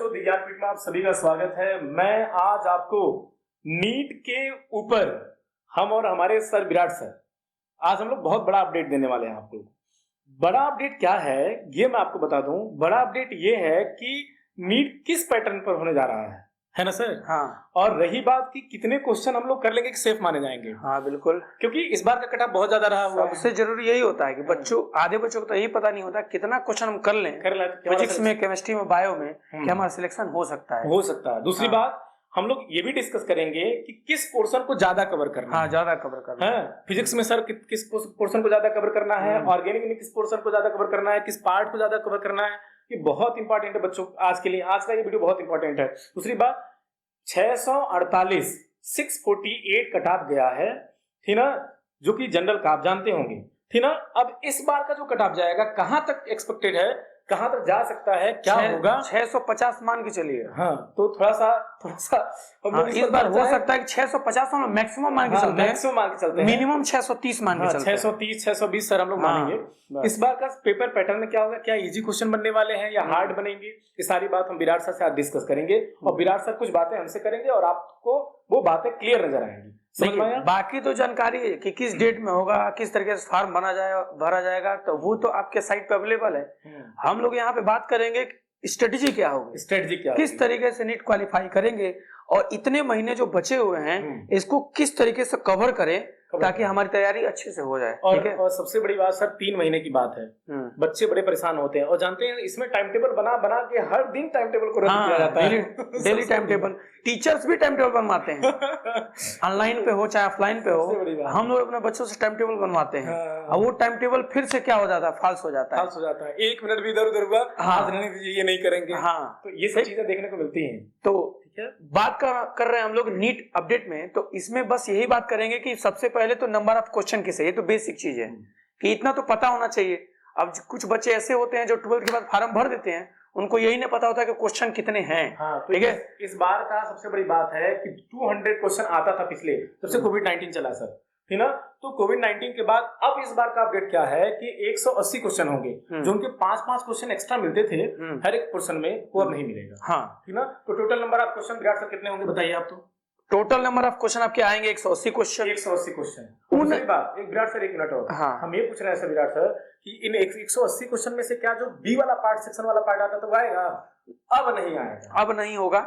बच्चों, विज्ञानपीठ में आप सभी का स्वागत है। मैं आज आपको नीट के ऊपर हम और हमारे सर विराट सर आज हम लोग बहुत बड़ा अपडेट देने वाले हैं आपको। बड़ा अपडेट क्या है ये मैं आपको बता दूं। बड़ा अपडेट ये है कि नीट किस पैटर्न पर होने जा रहा है ना सर? हाँ। और रही बात कि कितने क्वेश्चन हम लोग कर लेंगे कि सेफ माने जाएंगे। हाँ बिल्कुल, क्योंकि इस बार का कटऑफ बहुत ज्यादा रहा हुआ है। सबसे जरूरी यही होता है कि आधे बच्चों को तो यही पता नहीं होता कितना क्वेश्चन हम कर लें फिजिक्स में, केमिस्ट्री में, बायो में कि हमारा सिलेक्शन हो सकता है। दूसरी बात हम लोग ये भी डिस्कस करेंगे कि किस पोर्शन को ज्यादा कवर करना है। ज्यादा कवर करना है। फिजिक्स में सर किस पोर्शन को ज्यादा कवर करना है, ऑर्गेनिक में किस पोर्शन को ज्यादा कवर करना है, किस पार्ट को ज्यादा कवर करना है। ये बहुत इंपॉर्टेंट है बच्चों आज के लिए। आज का ये वीडियो बहुत इंपॉर्टेंट है। दूसरी बात 648 648 कटऑफ गया है, ठीक ना, जो कि जनरल का आप जानते होंगे, ठीक ना। अब इस बार का जो कटऑफ जाएगा कहां तक एक्सपेक्टेड है, कहां तक जा सकता है, क्या होगा? 650 मान के चलिए। हाँ, तो थोड़ा सा इस बार हो सकता है कि 650 हम मैक्सिमम मान के चलते हैं, मिनिमम 630 मान के चलते हैं। 630 620 सर हम लोग मानेंगे। इस बार का पेपर पैटर्न में क्या होगा, क्या इजी क्वेश्चन बनने वाले हैं या हार्ड बनेंगे, ये सारी बात हम विराट सर से आज डिस्कस करेंगे। और विराट सर कुछ बातें हमसे करेंगे और आपको वो बातें क्लियर नजर आएंगी। बाकी तो जानकारी है कि किस डेट में होगा, किस तरीके से फॉर्म भरा जाएगा, तो वो तो आपके साइट पे अवेलेबल है। हम लोग यहाँ पे बात करेंगे स्ट्रेटेजी क्या होगी, किस तरीके से नीट क्वालिफाई करेंगे और इतने महीने जो बचे हुए हैं इसको किस तरीके से कवर करें ताकि हमारी तैयारी अच्छे से हो जाए। ठीक है। और सबसे बड़ी बात सर 3 महीने की बात है। बच्चे बड़े परेशान होते हैं और जानते हैं इसमें टाइम टेबल बना के हर दिन टाइम टेबल को रद्द किया जाता है। डेली टाइम टेबल, टीचर्स भी टाइम टेबल बनवाते हैं, ऑनलाइन पे हो चाहे ऑफलाइन पे हो। हम लोग अपने बच्चों से टाइम टेबल बनवाते हैं और वो टाइम टेबल फिर से क्या हो जाता है, फाल्स हो जाता है। 1 मिनट भी इधर उधर हुआ, आज रहने दीजिए, ये नहीं करेंगे। तो ये सब चीजें देखने को मिलती हैं। तो बात कर रहे हैं हम लोग नीट अपडेट में, तो इसमें बस यही बात करेंगे कि सबसे पहले तो नंबर ऑफ क्वेश्चन किसे, ये तो बेसिक चीज है कि इतना तो पता होना चाहिए। अब कुछ बच्चे ऐसे होते हैं जो 12th के बाद फॉर्म भर देते हैं, उनको यही नहीं पता होता कि क्वेश्चन कितने हैं। ठीक है। इस बार का सबसे बड़ी बात है कि 200 क्वेश्चन आता था पिछले, जब से कोविड-19 चला सर, ठीक ना। तो कोविड-19 के बाद अब इस बार का अपडेट क्या है कि 180 क्वेश्चन होंगे, जो उनके 5-5 क्वेश्चन एक्स्ट्रा मिलते थे हर एक पोर्शन में, वो अब नहीं मिलेगा। ठीक ना। तो total number of question Virat sir कितने होंगे बताइए आप? तो टोटल नंबर ऑफ क्वेश्चन आपके आएंगे 180 क्वेश्चन। 180 क्वेश्चन। दूसरी बात, एक विराट सर 1 मिनट और। हम ये पूछ रहे हैं सर विराट सर कि इन 180 क्वेश्चन में से क्या जो बी वाला पार्ट, सेक्शन वाला पार्ट आता तो आएगा? अब नहीं आएगा, अब नहीं होगा।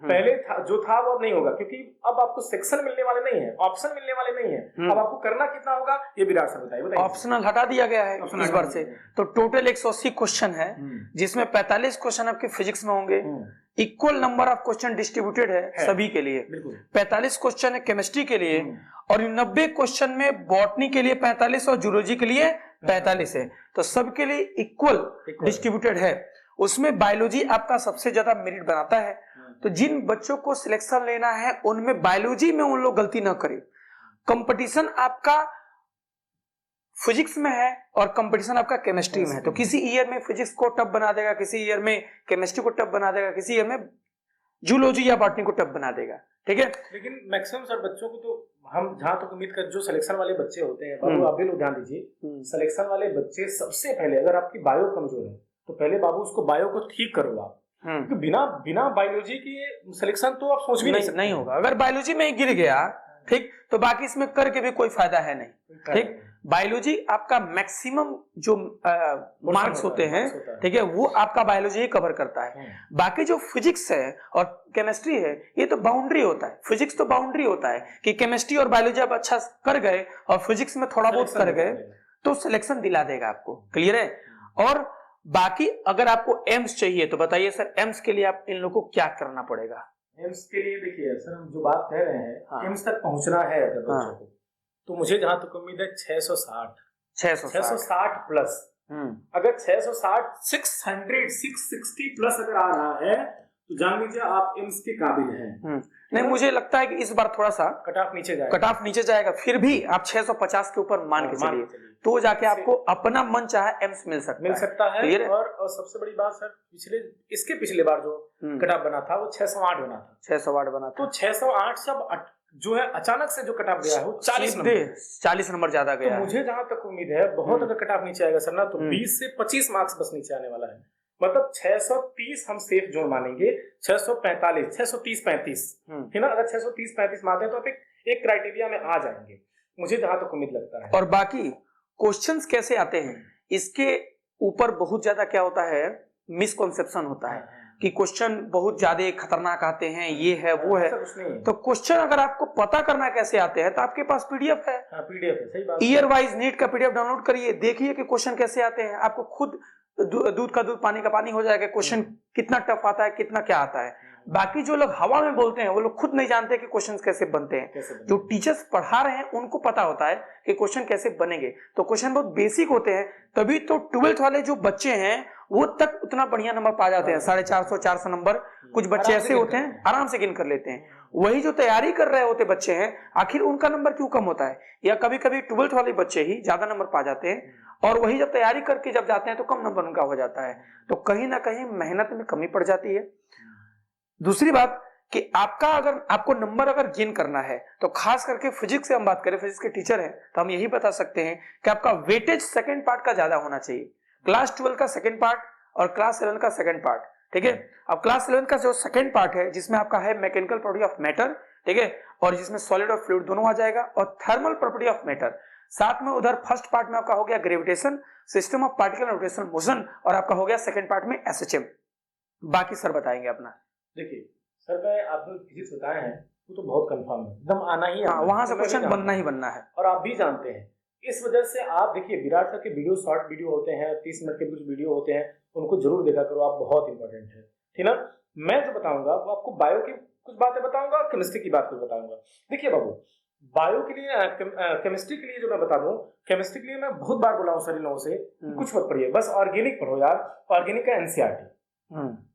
पहले जो था वो अब नहीं होगा, क्योंकि अब आपको सेक्शन मिलने वाले नहीं है, ऑप्शन मिलने वाले नहीं है। अब आपको करना कितना होगा ये विराट सर बताइए। ऑप्शनल हटा दिया गया है इस बार से। तो टोटल 180 क्वेश्चन है, जिसमें 45 क्वेश्चन आपके फिजिक्स में होंगे। Equal number of question distributed है सभी के लिए। 45 क्वेश्चन है केमिस्ट्री के लिए और 90 क्वेश्चन में बॉटनी के लिए 45 और जूलॉजी के लिए 45 है। तो सबके लिए इक्वल डिस्ट्रीब्यूटेड है। उसमें बायोलॉजी आपका सबसे ज्यादा मेरिट बनाता है। तो जिन बच्चों को सिलेक्शन लेना है उनमें बायोलॉजी में उन लोग गलती ना करें। कंपटीशन आपका फिजिक्स में है और कंपटीशन आपका केमिस्ट्री में है। तो किसी ईयर में फिजिक्स को टफ बना देगा, किसी ईयर में केमिस्ट्री को टफ बना देगा, किसी ईयर में जूलॉजी या बॉटनी को टफ बना देगा। ठीक है। लेकिन मैक्सिमम सर बच्चों को तो हम जहां तक उम्मीद कर, जो सिलेक्शन वाले बच्चे होते हैं बाबू, आप भी लोग ध्यान दीजिए, सिलेक्शन वाले बच्चे सबसे पहले, अगर आपकी बायो कमजोर है तो पहले बाबू उसको बायो को ठीक करो आप। क्योंकि बिना बायोलॉजी की सिलेक्शन तो आप सोच भी नहीं होगा। अगर बायोलॉजी में ही गिर गया, ठीक, तो बाकी इसमें करके भी कोई फायदा है नहीं। ठीक। बायोलॉजी आपका मैक्सिमम जो मार्क्स होते हैं, ठीक है, वो आपका बायोलॉजी ही कवर करता है। बाकी जो फिजिक्स है और केमिस्ट्री है, ये तो बाउंड्री होता है। फिजिक्स तो बाउंड्री होता है कि केमिस्ट्री और बायोलॉजी आप अच्छा कर गए और फिजिक्स में थोड़ा बहुत कर गए तो सिलेक्शन दिला देगा आपको। क्लियर है। और बाकी अगर आपको एम्स चाहिए तो बताइए सर, एम्स के लिए आप इन लोगों को क्या करना पड़ेगा? एम्स के लिए देखिए सर, हम जो बात कह रहे हैं, एम्स तक पहुंचना है अगर बच्चों को, तो मुझे जहां तक उम्मीद है 660 प्लस। अगर 660 660 प्लस अगर आ रहा है तो जान लीजिए आप एम्स के काबिल हैं। नहीं, मुझे लगता है कि इस बार थोड़ा सा कट ऑफ नीचे जाएगा। फिर भी आप 650 के ऊपर मान के चलिए, तो जाके आपको अपना मन चाहे एम्स मिल सकता है। और सबसे बड़ी बात सर, इसके पिछले बार जो कट ऑफ बना था वो 608 बना था। 608 बना था। तो 608 सब जो है अचानक से जो कट ऑफ गया है वो 40 नंबर ज्यादा गया। तो मुझे जहां तक उम्मीद है, बहुत अगर कट ऑफ नीचे आएगा सर ना, तो 20 से 25 मार्क्स बस नीचे आने वाला है। मतलब 630 हम सेफ जोन मानेंगे, 645, 630, 35 है ना। अगर 630, 35 मानते हैं तो आप एक क्राइटेरिया में आ जाएंगे, मुझे जहां तक उम्मीद लगता है। और बाकी क्वेश्चंस कैसे आते हैं इसके ऊपर बहुत ज्यादा क्या होता है, मिसकॉन्सेप्शन होता है कि क्वेश्चन बहुत ज्यादा खतरनाक आते हैं, ये है वो है। तो क्वेश्चन अगर आपको पता करना कैसे आते हैं तो आपके पास पीडीएफ है, पीडीएफ है, सही बात। ईयर वाइज नीट का पीडीएफ डाउनलोड करिए, देखिए कि क्वेश्चन कैसे आते हैं, आपको खुद दूध का दूध पानी का पानी हो जाएगा, क्वेश्चन कितना टफ आता है, कितना क्या आता है। बाकी जो लोग हवा में बोलते हैं वो लोग खुद नहीं जानते कि क्वेश्चंस कैसे बनते हैं। जो टीचर्स पढ़ा रहे हैं उनको पता होता है कि क्वेश्चन कैसे बनेंगे। तो क्वेश्चन बहुत बेसिक होते हैं, तभी तो 12th वाले जो बच्चे हैं वो तक उतना बढ़िया नंबर पा जाते हैं, 450, 400 नंबर। कुछ बच्चे ऐसे होते हैं आराम से गिन कर लेते हैं। वही जो तैयारी कर रहे होते बच्चे हैं, आखिर उनका नंबर क्यों कम होता है? या कभी कभी 12th वाले बच्चे ही ज्यादा नंबर पा जाते हैं और वही जब तैयारी करके जब जाते हैं तो कम नंबर उनका हो जाता है। तो कहीं ना कहीं मेहनत में कमी पड़ जाती है। दूसरी बात कि आपका अगर आपको नंबर अगर गेन करना है तो खास करके फिजिक्स से हम बात करें, फिजिक्स के टीचर हैं तो हम यही बता सकते हैं कि आपका वेटेज सेकंड पार्ट का ज्यादा होना चाहिए। क्लास 12 का सेकंड पार्ट और क्लास 11 का सेकंड पार्ट, ठीक है। अब क्लास 11 का जो सेकंड पार्ट है जिसमें आपका है मैकेनिकल प्रॉपर्टी ऑफ मैटर, ठीक है, और जिसमें सॉलिड और फ्लूइड दोनों आ जाएगा, और थर्मल प्रॉपर्टी ऑफ मैटर। साथ में उधर फर्स्ट पार्ट में आपका हो गया gravitation, system of particle rotational motion, और आपका हो गया सेकंड पार्ट में एसएचएम। बाकी सर बताएंगे अपना। देखिए सर, मैं आपने फिजिक्स बताए हैं वो तो बहुत कंफर्म है, एकदम आना ही है। वहां से क्वेश्चन बनना ही बनना है और आप भी जानते हैं। इस वजह से आप देखिए विराट सर के वीडियो, शॉर्ट वीडियो होते हैं, 30 मिनट के कुछ वीडियो होते हैं, उनको जरूर देखा करो आप, बहुत इंपॉर्टेंट है, ठीक ना। मैं जो बताऊंगा वो आपको बायो की कुछ बातें बताऊंगा और केमिस्ट्री की बात कुछ बताऊंगा। देखिए बाबू, बायो के लिए, केमिस्ट्री के लिए जो मैं बता दूं, केमिस्ट्री के लिए मैं बहुत बार बोला हूं सर इन लोगों से कुछ मत पढ़िए, बस ऑर्गेनिक पढ़ो यार। ऑर्गेनिक का एनसीईआरटी,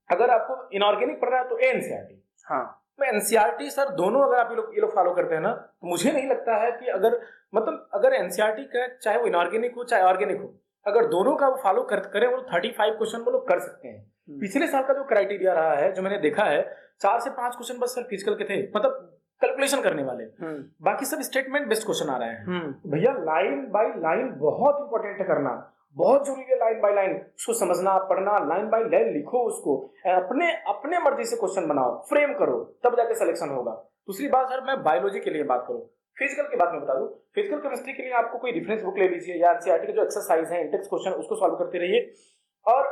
अगर आपको इनऑर्गेनिक पढ़ना है तो एनसीईआरटी। हाँ, तो एनसीईआरटी सर दोनों अगर आप ये लोग फॉलो करते हैं ना, तो मुझे नहीं लगता है कि अगर मतलब अगर एनसीईआरटी का चाहे वो इनऑर्गेनिक हो चाहे ऑर्गेनिक हो, अगर दोनों का वो फॉलो करें वो 35 क्वेश्चन वो लोग कर सकते हैं। पिछले साल का जो क्राइटेरिया रहा है, जो मैंने देखा है, 4 से 5 क्वेश्चन बस सर फिजिकल के थे, मतलब कैलकुलेशन करने वाले, बाकी सब स्टेटमेंट बेस्ड क्वेश्चन आ रहे हैं। भैया लाइन बाय लाइन बहुत इंपॉर्टेंट है करना, बहुत जरूरी है। लाइन बाय लाइन उसको समझना, पढ़ना, लाइन बाय लाइन लिखो उसको, अपने मर्जी से क्वेश्चन बनाओ, फ्रेम करो, तब जाके सिलेक्शन होगा। दूसरी बात सर, मैं बायोलॉजी के लिए बात करूं, फिजिकल के बात में बता दूं, फिजिकल केमिस्ट्री के लिए आपको कोई रेफरेंस बुक ले लीजिए या एनसीईआरटी के जो एक्सरसाइज है, इंडेक्स क्वेश्चन, उसको सॉल्व करते रहिए। और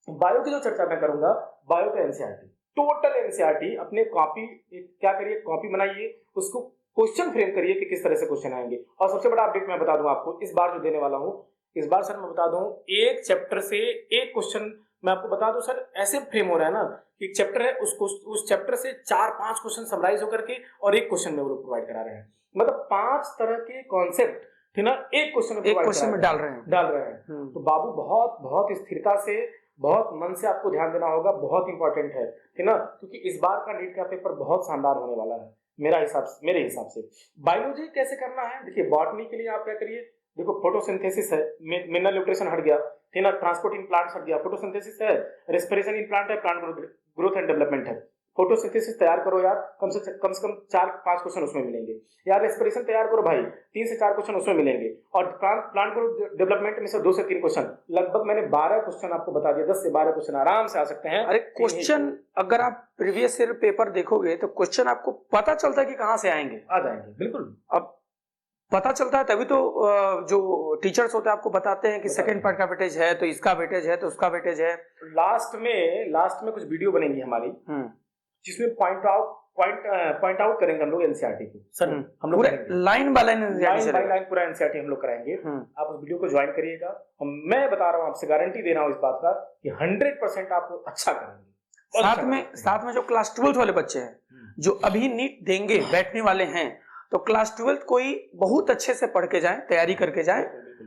बायो की जो चर्चा मैं करूंगा, बायो का एनसीईआरटी, टोटल एनसीईआरटी अपने कॉपी, क्या करिए, कॉपी बनाइए, उसको क्वेश्चन फ्रेम करिए कि किस तरह से क्वेश्चन आएंगे। और सबसे बड़ा अपडेट मैं बता दूं आपको, इस बार जो देने वाला हूं, इस बार सर मैं बता दूं, एक चैप्टर से एक क्वेश्चन मैं आपको बता दूं सर, ऐसे फ्रेम हो रहा है ना कि एक चैप्टर है, उस चैप्टर से 4-5 क्वेश्चन समराइज होकर के और एक क्वेश्चन में वो लोग प्रोवाइड करा रहे हैं। मतलब 5 तरह के कॉन्सेप्ट, ठीक ना, एक क्वेश्चन में डाल रहे हैं। तो बाबू बहुत बहुत स्थिरता से, बहुत मन से आपको ध्यान देना होगा, बहुत इंपॉर्टेंट है, ठीक ना, क्योंकि इस बार का नीट का पेपर बहुत शानदार होने वाला है मेरे हिसाब से। बायोलॉजी कैसे करना है, देखिए बॉटनी के लिए आप क्या करिए, देखो फोटोसिंथेसिस है, मिनरल न्यूट्रिशन हट गया, ठीक ना, ट्रांसपोर्ट इन प्लांट्स हट गया, फोटोसिंथेसिस है, रेस्पिरेशन इन प्लांट है, प्लांट ग्रोथ एंड डेवलपमेंट है। फोटोसिंथेसिस तैयार करो यार, कम से कम 4-5 क्वेश्चन उसमें मिलेंगे यार। रेस्पिरेशन तैयार करो भाई, 3 से 4 क्वेश्चन उसमें मिलेंगे। और प्लांट ग्रोथ डेवलपमेंट में से 2 से 3 क्वेश्चन, लगभग मैंने 12 क्वेश्चन आपको बता दिया, 10 से 12 क्वेश्चन आराम से आ सकते हैं। अरे क्वेश्चन अगर आप प्रीवियस ईयर पेपर देखोगे तो क्वेश्चन आपको पता चलता है कि कहां से आएंगे, आ जाएंगे, बिल्कुल। अब पता चलता है तभी तो जो टीचर्स होते हैं आपको बताते हैं कि सेकंड पार्ट का वेटेज है तो इसका वेटेज है तो उसका वेटेज है। लास्ट में कुछ वीडियो बनेंगी हमारी, जिसमें पॉइंट आउट करेंगे हम लोग एनसीईआरटी को सर, हम लोग लाइन बाय लाइन पूरा एनसीईआरटी हम लोग कराएंगे। आप उस वीडियो को ज्वाइन करिएगा, मैं बता रहा हूँ, आपसे गारंटी दे रहा हूँ इस बात का कि 100% आप अच्छा करेंगे। साथ में जो क्लास 12 वाले बच्चे हैं जो अभी नीट देंगे बैठने वाले हैं, तो क्लास 12 कोई बहुत अच्छे से पढ़ के जाएं, तैयारी करके जाएं।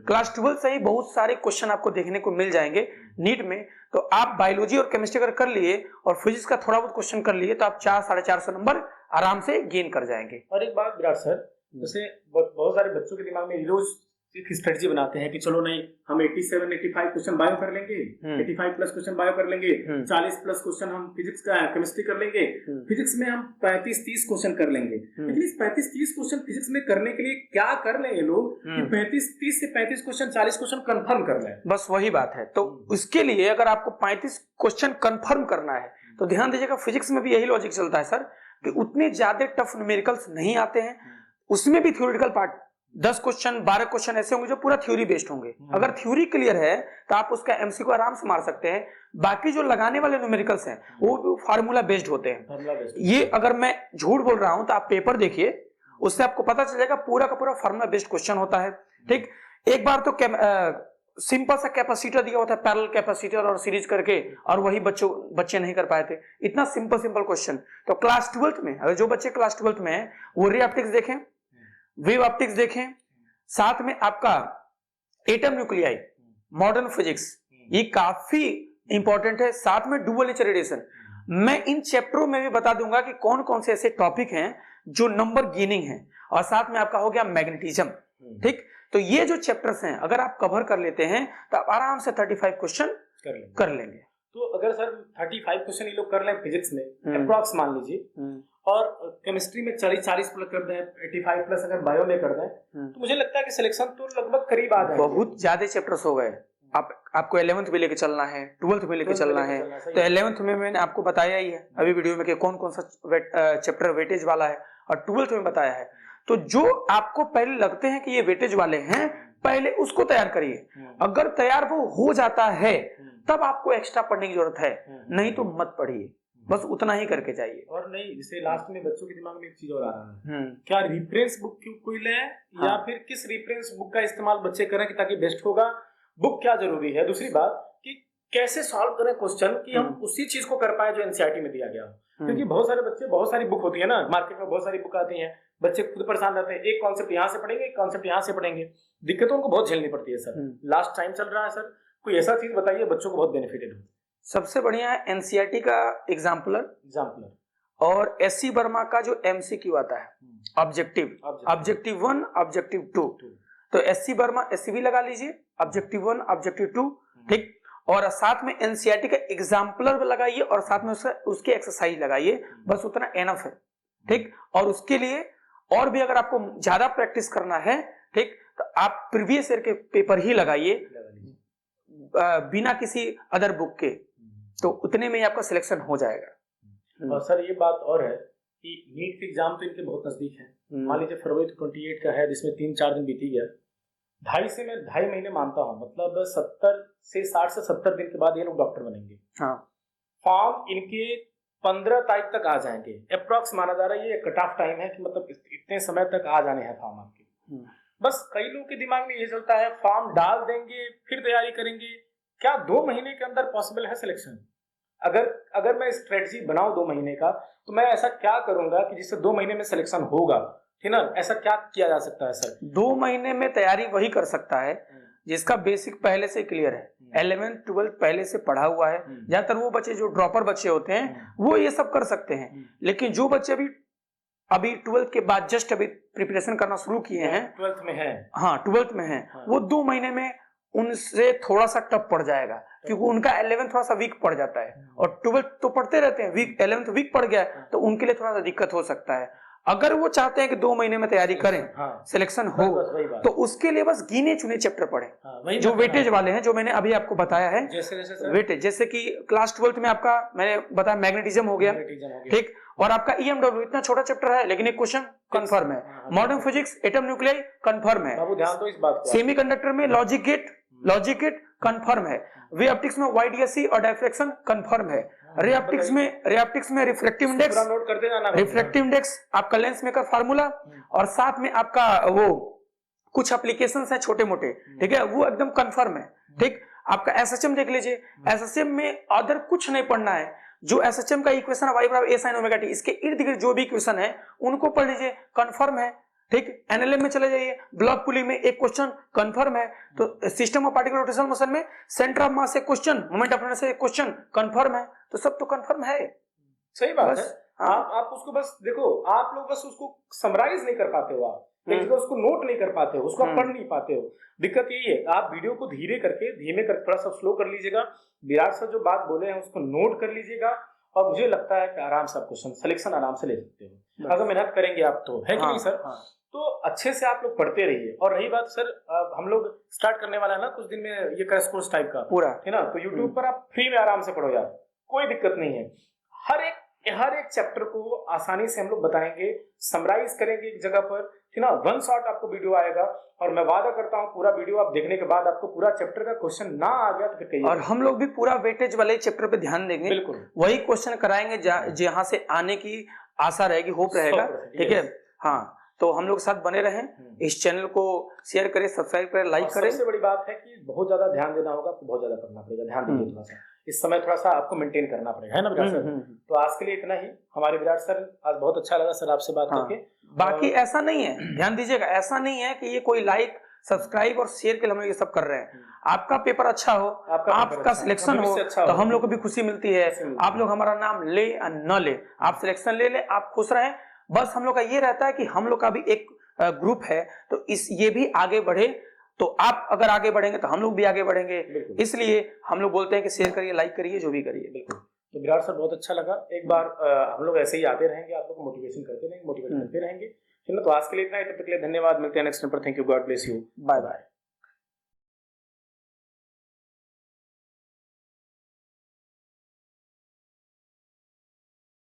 क्लास 12 से ही बहुत सारे क्वेश्चन आपको देखने को मिल जाएंगे नीट में। तो आप बायोलॉजी और केमिस्ट्री अगर कर लिए और फिजिक्स का थोड़ा बहुत क्वेश्चन कर लिए तो आप 400-450 नंबर आराम से गेन कर जाएंगे। और एक बात विराट सर, जैसे बहुत सारे बच्चों के दिमाग में रोज एक स्ट्रेटजी बनाते हैं कि चलो नहीं हम 87 85 क्वेश्चन बायो कर लेंगे, 85 प्लस क्वेश्चन बायो कर लेंगे, 40 प्लस क्वेश्चन हम फिजिक्स का केमिस्ट्री कर लेंगे, फिजिक्स में हम 35-30 क्वेश्चन कर लेंगे। लेकिन इस 35-30 क्वेश्चन फिजिक्स में करने के लिए क्या कर लेंगे लोग कि 35-30 से 35 क्वेश्चन 40 क्वेश्चन कंफर्म कर लें। बस वही बात है। तो उसके लिए अगर आपको 35 क्वेश्चन कंफर्म करना है तो ध्यान दीजिएगा, फिजिक्स में भी यही लॉजिक चलता है सर कि उतने ज्यादा टफ न्यूमेरिकल्स नहीं आते हैं, उसमें भी थ्योरेटिकल पार्ट 10 क्वेश्चन 12 क्वेश्चन ऐसे होंगे जो पूरा थ्योरी बेस्ड होंगे। अगर थ्योरी क्लियर है तो आप उसका एमसी को आराम से मार सकते हैं। बाकी जो लगाने वाले न्यूमेरिकल्स हैं वो फार्मूला बेस्ड होते हैं। ये अगर मैं झूठ बोल रहा हूं तो आप पेपर देखिए, उससे आपको पता चल जाएगा पूरा का पूरा फार्मूला बेस्ड क्वेश्चन होता है। ठीक, एक बार तो सिंपल सा कैपेसिटर दिया होता है, पैरेलल कैपेसिटर और सीरीज करके, और वही बच्चे नहीं कर पाए थे। इतना सिंपल क्वेश्चन। तो क्लास 12th में अगर जो बच्चे क्लास 12th में है वो रे ऑप्टिक्स देखें, वेव ऑप्टिक्स देखें, साथ में आपका एटम न्यूक्लियाई, मॉडर्न फिजिक्स, ये काफी इंपॉर्टेंट है। साथ में डुअल नेचर रेडिएशन। मैं इन चैप्टरों में भी बता दूंगा कि कौन कौन से ऐसे टॉपिक हैं जो नंबर गेनिंग है, और साथ में आपका हो गया मैग्नेटिज्म। ठीक, तो ये जो चैप्टर्स हैं अगर आप कवर कर लेते हैं तो आप आराम से 35 क्वेश्चन कर लेंगे। तो अगर सर 35 क्वेश्चन ये लोग कर लें फिजिक्स में अप्रॉक्स मान लीजिए, और केमिस्ट्री में 40 प्लस कर दें, 85 प्लस अगर बायो में कर दें, तो मुझे लगता है कि सिलेक्शन तो लगभग करीब आ जाएगा। बहुत ज्यादा चैप्टर्स हो गए। आपको 11th में लेके चलना है, 12th में लेके चलना है। तो 11th में मैंने आपको बताया ही है अभी वीडियो में कि कौन कौन सा चैप्टर वेटेज वाला है, और 12th में बताया है। तो जो आपको पहले लगते हैं कि ये वेटेज वाले हैं, पहले उसको तैयार करिए। अगर तैयार वो हो जाता है तब आपको एक्स्ट्रा पढ़ने की जरूरत है, नहीं तो मत पढ़िए, बस उतना ही करके जाइए। और नहीं, जैसे लास्ट में बच्चों के दिमाग में एक चीज और आ रहा है, क्या रेफरेंस बुक कोई ले, या फिर किस रेफरेंस बुक का इस्तेमाल बच्चे करें कि ताकि बेस्ट होगा, बुक क्या जरूरी है। दूसरी बात कि कैसे सॉल्व करें क्वेश्चन कि हम उसी चीज को कर पाए जो एनसीईआरटी में दिया गया। क्योंकि बहुत सारे बच्चे, बहुत सारी बुक होती है ना मार्केट में, बहुत सारी बुक आती है, बच्चे खुद परेशान रहते हैं, एक कॉन्सेप्ट यहाँ से पढ़ेंगे, एक कॉन्सेप्ट यहाँ से पढ़ेंगे, दिक्कतों उनको बहुत झेलनी पड़ती है सर। लास्ट टाइम चल रहा है सर, कोई ऐसा चीज बताइए बच्चों को बहुत बेनिफिटेड हो। सबसे बढ़िया है एनसीईआरटी का एग्जाम्पलर, और एससी वर्मा का जो एमसीक्यू आता है ऑब्जेक्टिव 1 ऑब्जेक्टिव 2। तो एससी वर्मा एससी भी लगा लीजिए, ऑब्जेक्टिव 1 ऑब्जेक्टिव 2। ठीक, और साथ में एनसीईआरटी का एग्जाम्पलर लगाइए, और साथ में उसके एक्सरसाइज लगाइए, बस उतना एनफ है। ठीक, और उसके लिए और भी अगर आपको ज्यादा प्रैक्टिस करना है, ठीक, तो आप प्रीवियस ईयर के पेपर ही लगाइए बिना किसी अदर बुक के, तो उतने में ही आपका सिलेक्शन हो जाएगा। और सर ये बात और है कि नीट के एग्जाम तो इनके बहुत नजदीक है। मान लीजिए फरवरी 28 का है, जिसमें 3-4 दिन बीती गया, 2.5 महीने मानता हूँ, मतलब 70 से 70 दिन के बाद ये लोग डॉक्टर बनेंगे। हाँ, फॉर्म इनके 15 तारीख तक आ जाएंगे अप्रॉक्स, माना जा रहा है ये कट ऑफ टाइम है कि मतलब इतने समय तक आ जाने हैं फॉर्म आपके। बस कई लोगों के दिमाग में ये चलता है फॉर्म डाल देंगे फिर तैयारी करेंगे। क्या 2 महीने के अंदर पॉसिबल है सिलेक्शन? अगर मैं स्ट्रेटजी बनाऊं 2 महीने का, तो मैं ऐसा क्या करूंगा कि जिससे 2 महीने में सिलेक्शन होगा, ठीक ना? ऐसा क्या किया जा सकता है सर? 2 महीने में तैयारी वही कर सकता है जिसका बेसिक पहले से क्लियर है, 11th 12th पहले से पढ़ा हुआ है। ज्यादातर वो बच्चे जो ड्रॉपर बच्चे होते हैं वो ये सब कर सकते हैं, लेकिन जो बच्चे अभी 12th के बाद जस्ट अभी प्रिपरेशन करना शुरू किए हैं, 12th में है, हाँ 12th में है, वो 2 महीने में उनसे थोड़ा सा टफ पड़ जाएगा, क्योंकि उनका 11th थोड़ा सा वीक पड़ जाता है, और 12th तो पढ़ते रहते हैं, 11th वीक पड़ गया तो उनके लिए थोड़ा सा दिक्कत हो सकता है। अगर वो चाहते हैं कि 2 महीने में तैयारी करें, सिलेक्शन हो, तो उसके लिए बस गिने चुने चैप्टर पढ़ें जो वेटेज वाले हैं, जो मैंने अभी आपको बताया है। वेटेज जैसे कि क्लास 12th में आपका मैंने बताया मैग्नेटिज्म हो गया, ठीक, और आपका EMW इतना छोटा चैप्टर है लेकिन एक क्वेश्चन कंफर्म है। Modern physics, atom nuclei confirm है। ध्यान दो इस बात को। सेमीकंडक्टर में लॉजिक गेट कंफर्म है। वे ऑप्टिक्स में YDSC और डायफ्रैक्शन कंफर्म है। रे ऑप्टिक्स में रिफ्लेक्टिव इंडेक्स, आपका लेंस मेकर फार्मूला, और साथ में आपका वो कुछ एप्लीकेशंस हैं छोटे मोटे, ठीक है, वो एकदम कंफर्म है। ठीक, आपका SHM देख लीजिए, SHM में अदर कुछ नहीं पढ़ना है, जो SHM का इक्वेशन है y = a sin ω t, इसके इर्द गिर्द जो भी इक्वेशन है उनको पढ़ लीजिए, कंफर्म है। ठीक, NLM में चले जाइए, ब्लॉक पुलिंग में एक क्वेश्चन कंफर्म है। तो system of particular rotational motion में सेंटर ऑफ मास से क्वेश्चन, मोमेंट ऑफ इनर्शिया से क्वेश्चन कंफर्म है। तो सब तो कंफर्म है। सही बात है। आप उसको बस देखो, आप लोग बस उसको समराइज नहीं कर पाते हो। आप एक जगह उसको नोट नहीं कर पाते हो, उसको आप पढ़ नहीं पाते हो। दिक्कत यही है, आप वीडियो को धीमे करके थोड़ा सा स्लो कर लीजिएगा, विराट सर जो बात बोले हैं उसको नोट कर लीजिएगा, और मुझे लगता है कि आराम से आप क्वेश्चन सिलेक्शन आराम से ले सकते हो अगर मेहनत करेंगे आप तो, है कि नहीं सर? तो अच्छे से आप लोग पढ़ते रहिए। और रही बात सर, हम लोग स्टार्ट करने वाला है ना कुछ दिन में ये क्रैश कोर्स टाइप का पूरा, है ना, तो यूट्यूब पर आप फ्री में आराम से पढ़ो यार, कोई दिक्कत नहीं है। हर एक चैप्टर को आसानी से हम लोग बताएंगे, समराइज करेंगे एक जगह पर, है ना, वन शॉट आपको वीडियो आएगा। और मैं वादा करता हूँ पूरा वीडियो आप देखने के बाद आपको पूरा चैप्टर का क्वेश्चन ना आ गया तो फिर कहिए। और हम लोग भी पूरा वेटेज वाले चैप्टर पे ध्यान देंगे, बिल्कुल वही क्वेश्चन कराएंगे जहाँ से आने की आशा रहेगी, होप रहेगा, ठीक है? हाँ, तो हम लोग साथ बने रहें, इस चैनल को शेयर करें, सब्सक्राइब करें, लाइक करें। सबसे बड़ी बात है कि बहुत ज्यादा ध्यान देना होगा, आपको बहुत ज्यादा पढ़ना पड़ेगा, ध्यान दीजिए थोड़ा सा, इस समय थोड़ा सा आपको मेंटेन करना पड़ेगा, है ना विराट सर? तो आज के लिए इतना ही। हमारे विराट सर, आज बहुत अच्छा लगा सर आपसे बात करके। बाकी ऐसा नहीं है, ध्यान दीजिएगा, ऐसा नहीं है कि ये कोई लाइक सब्सक्राइब और शेयर के लिए हम लोग ये सब कर रहे हैं। आपका पेपर अच्छा हो, आपका सिलेक्शन हो, तो हम लोग को भी खुशी मिलती है। आप लोग हमारा नाम ले या न ले, आप सिलेक्शन ले ले, आप खुश रहें, बस हम लोग का ये रहता है कि हम लोग का भी एक ग्रुप है, तो ये भी आगे बढ़े, तो आप अगर आगे बढ़ेंगे तो हम लोग भी आगे बढ़ेंगे। इसलिए हम लोग बोलते हैं कि शेयर करिए, लाइक करिए, जो भी करिए। बिल्कुल। तो विराट सर बहुत अच्छा लगा, एक बार हम लोग ऐसे ही आते रहेंगे, आप लोग को मोटिवेशन करते रहेंगे, मोटिवेट करते रहेंगे। तो आज के लिए इतना ही, तब तक के लिए धन्यवाद, मिलते हैं नेक्स्ट टाइम पर। Thank you, God bless you, bye bye.